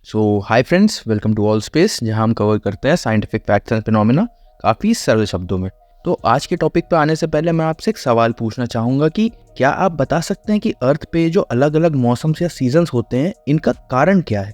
So hi friends, welcome to all space, जहां हम cover करते हैं साइंटिफिक फैक्ट्स एंड फिनोमेना काफ़ी सरल शब्दों में। तो आज के टॉपिक पे आने से पहले मैं आपसे एक सवाल पूछना चाहूँगा कि क्या आप बता सकते हैं कि अर्थ पे जो अलग अलग मौसम्स या सीजन्स होते हैं, इनका कारण क्या है?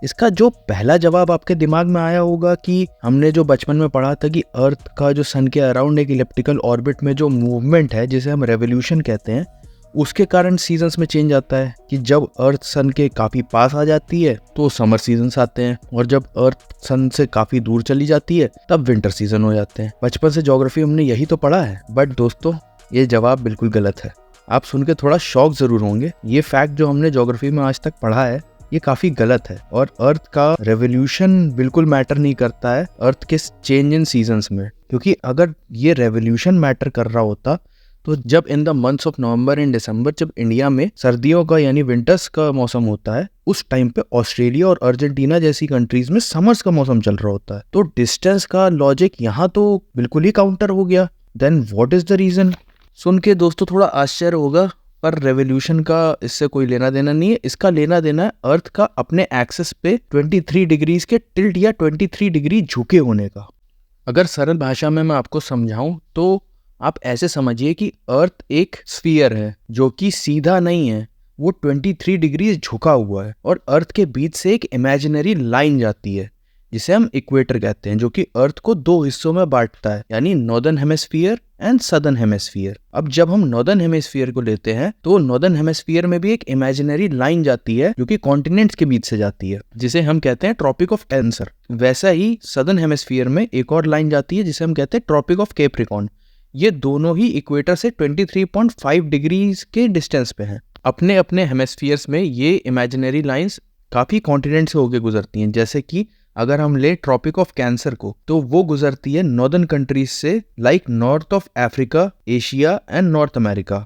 इसका जो पहला जवाब आपके दिमाग में आया होगा कि हमने जो बचपन में पढ़ा था कि अर्थ का जो सन के अराउंड एक इलिप्टिकल ऑर्बिट में जो मूवमेंट है, जिसे हम रेवोल्यूशन कहते हैं, उसके कारण सीजन्स में चेंज आता है कि जब अर्थ सन के काफ़ी पास आ जाती है तो समर सीजन्स आते हैं, और जब अर्थ सन से काफ़ी दूर चली जाती है तब विंटर सीजन हो जाते हैं। बचपन से ज्योग्राफी हमने यही तो पढ़ा है। बट दोस्तों, ये जवाब बिल्कुल गलत है। आप सुन के थोड़ा शॉक ज़रूर होंगे। ये फैक्ट जो हमने ज्योग्राफी में आज तक पढ़ा है, ये काफ़ी गलत है। और अर्थ का रेवोल्यूशन बिल्कुल मैटर नहीं करता है अर्थ के चेंज इन सीजन्स में, क्योंकि अगर ये रेवोल्यूशन मैटर कर रहा होता तो जब in the months of November and December, जब इंडिया में सर्दियों का यानी विंटर्स का मौसम होता है, उस टाइम पे ऑस्ट्रेलिया और अर्जेंटीना जैसी कंट्रीज में समर्स का मौसम चल रहा होता है। तो डिस्टेंस का लॉजिक यहाँ तो बिल्कुल ही काउंटर हो गया। Then what is the reason? सुन के दोस्तों थोड़ा आश्चर्य होगा, पर रेवोल्यूशन का इससे कोई लेना देना नहीं है। इसका लेना देना है अर्थ का अपने एक्सिस पे 23 डिग्रीज के टिल्ट या 23 डिग्री झुके होने का। अगर सरल भाषा में मैं आपको समझाऊं तो आप ऐसे समझिए कि अर्थ एक स्फीयर है जो कि सीधा नहीं है, वो 23 डिग्री झुका हुआ है, और अर्थ के बीच से एक इमेजिनरी लाइन जाती है जिसे हम इक्वेटर कहते हैं, जो कि अर्थ को दो हिस्सों में बांटता है, यानी northern hemisphere and southern hemisphere. अब जब हम नॉर्दर्न हेमिस्फीयर को लेते हैं तो नॉर्दर्न हेमिस्फीयर में भी एक इमेजिनरी लाइन जाती है जो कि कॉन्टिनेंट्स के बीच से जाती है, जिसे हम कहते हैं ट्रॉपिक ऑफ कैंसर। वैसा ही सदर्न हेमिस्फीयर में एक और लाइन जाती है जिसे हम कहते हैं ट्रॉपिक ऑफ कैप्रिकॉर्न। ये दोनों ही इक्वेटर से 23.5 डिग्रीज के डिस्टेंस पे हैं। अपने अपने हेमिस्फीयर्स में ये इमेजिनरी लाइंस काफ़ी कॉन्टिनेंट से होके गुजरती हैं। जैसे कि अगर हम ले ट्रॉपिक ऑफ कैंसर को, तो वो गुजरती है नॉर्दर्न कंट्रीज से, like north of Africa, Asia and north America.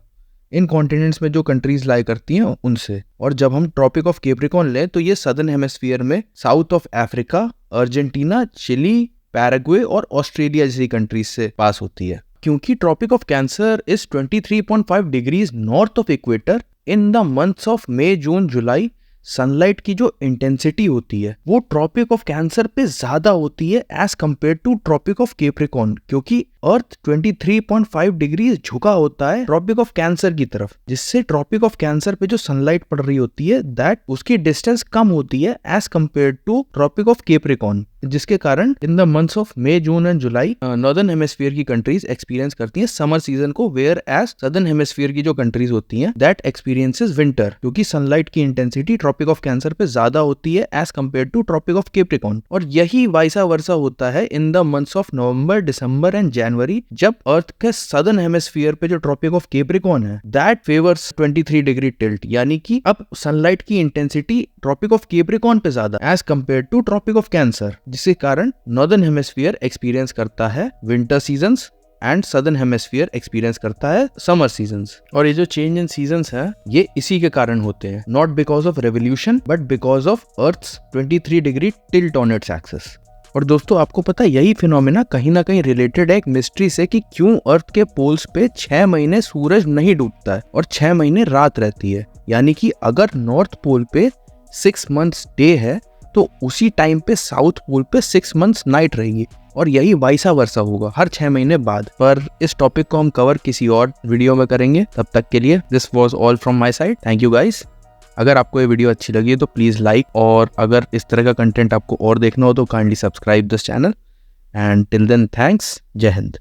In continents में जो कंट्रीज लाई करती हैं उनसे। और जब हम ट्रॉपिक ऑफ कैप्रिकॉर्न लें तो ये सदर्न हेमिस्फीयर में south of Africa, Argentina, Chile, Paraguay और ऑस्ट्रेलिया जैसी कंट्रीज से पास होती है। क्योंकि tropic of Cancer is 23.5 degrees north of equator, in the months of May, June, July sunlight की जो इंटेंसिटी होती है वो ट्रॉपिक ऑफ कैंसर पे ज्यादा होती है as compare to tropic of Capricorn, क्योंकि अर्थ 23.5 डिग्री झुका होता है ट्रॉपिक ऑफ कैंसर की तरफ, जिससे ट्रॉपिक ऑफ कैंसर पे जो सनलाइट पड़ रही होती है दैट उसकी डिस्टेंस कम होती है as compare to tropic of Capricorn, जिसके कारण in the months of May, June and July northern hemisphere की कंट्रीज एक्सपीरियंस करती हैं समर सीजन को, वेयर एज सदर्न हेमिस्फीयर की जो कंट्रीज होती हैं दैट एक्सपीरियंसेस विंटर, क्योंकि सनलाइट की इंटेंसिटी ट्रॉपिक ऑफ कैंसर पे ज्यादा होती है as compare to tropic of Capricorn. और यही वाइसा वर्सा होता है in the months of November, December and जनवरी, जब अर्थ के सदर्न हेमिस्फीयर पे जो ट्रॉपिक ऑफ कैप्रिकॉर्न है दैट फेवर्स 23 डिग्री टिल्ट, यानी कि अब सनलाइट की इंटेंसिटी ट्रॉपिक ऑफ कैप्रिकॉर्न पे ज्यादा as compare to tropic of Cancer, जिसके कारण नॉर्दर्न हेमिस्फीयर एक्सपीरियंस करता है winter seasons and southern hemisphere experience करता है समर सीजन्स। और ये जो चेंज इन सीजन्स है ये इसी के कारण होते हैं, not because of revolution but because of earth's 23 degree tilt on its axis. और दोस्तों, आपको पता है यही फिनोमेना कहीं ना कहीं रिलेटेड है एक मिस्ट्री से कि क्यों अर्थ के पोल्स पे 6 महीने सूरज नहीं डूबता है और 6 महीने रात रहती है। यानी कि अगर नॉर्थ पोल पे 6 मंथ्स डे है तो उसी टाइम पे साउथ पोल पे 6 मंथ्स नाइट रहेगी, और यही वाइसा वर्सा होगा हर 6 महीने बाद। पर इस टॉपिक को हम कवर किसी और वीडियो में करेंगे। तब तक के लिए this was all from my side. Thank you guys. अगर आपको ये वीडियो अच्छी लगी तो प्लीज़ लाइक, और अगर इस तरह का कंटेंट आपको और देखना हो तो kindly subscribe this channel. And till then, thanks. जय हिंद।